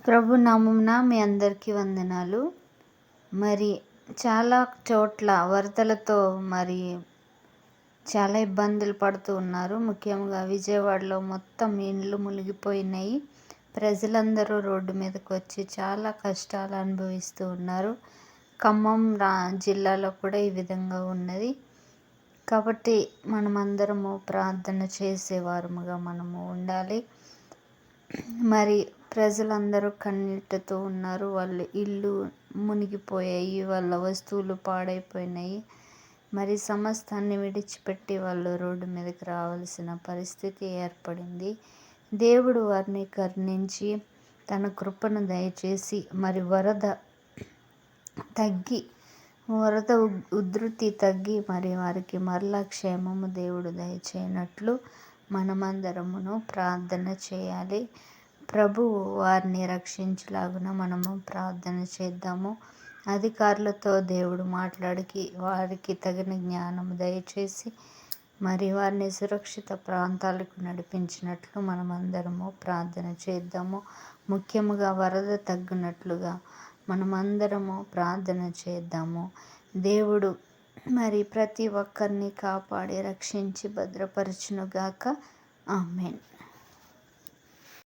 ప్రభు నామమున మీ అందరికీ వందనాలు. మరి చాలా చోట్ల వరదలతో మరి చాలా ఇబ్బందులు పడుతూ ఉన్నారు. ముఖ్యంగా విజయవాడలో మొత్తం ఇండ్లు మునిగిపోయినాయి. ప్రజలందరూ రోడ్డు మీదకి వచ్చి చాలా కష్టాలు అనుభవిస్తూ ఉన్నారు. ఖమ్మం జిల్లాలో కూడా ఈ విధంగా ఉన్నది. కాబట్టి మనమందరము ప్రార్థన చేసేవారముగా మనము ఉండాలి. మరి ప్రజలందరూ కన్నీటితో ఉన్నారు. వాళ్ళ ఇల్లు మునిగిపోయాయి, వాళ్ళ వస్తువులు పాడైపోయినాయి. మరి సమస్తాన్ని విడిచిపెట్టి వాళ్ళు రోడ్డు మీదకి రావాల్సిన పరిస్థితి ఏర్పడింది. దేవుడు వారిని కరుణించి తన కృపను దయచేసి మరి వరద ఉధృతి తగ్గి మరి వారికి మరలా క్షేమము దేవుడు దయచేయనట్లు మనమందరమును ప్రార్థన చేయాలి. ప్రభువు వారిని రక్షించులాగున మనము ప్రార్థన చేద్దాము. అధికారులతో దేవుడు మాట్లాడికి వారికి తగిన జ్ఞానము దయచేసి మరి వారిని సురక్షిత ప్రాంతాలకు నడిపించినట్లు మనమందరము ప్రార్థన చేద్దాము. ముఖ్యముగా వరద తగ్గినట్లుగా మనమందరము ప్రార్థన చేద్దాము. దేవుడు మరి ప్రతి ఒక్కరిని కాపాడి రక్షించి భద్రపరచునుగాక. ఆమేన్.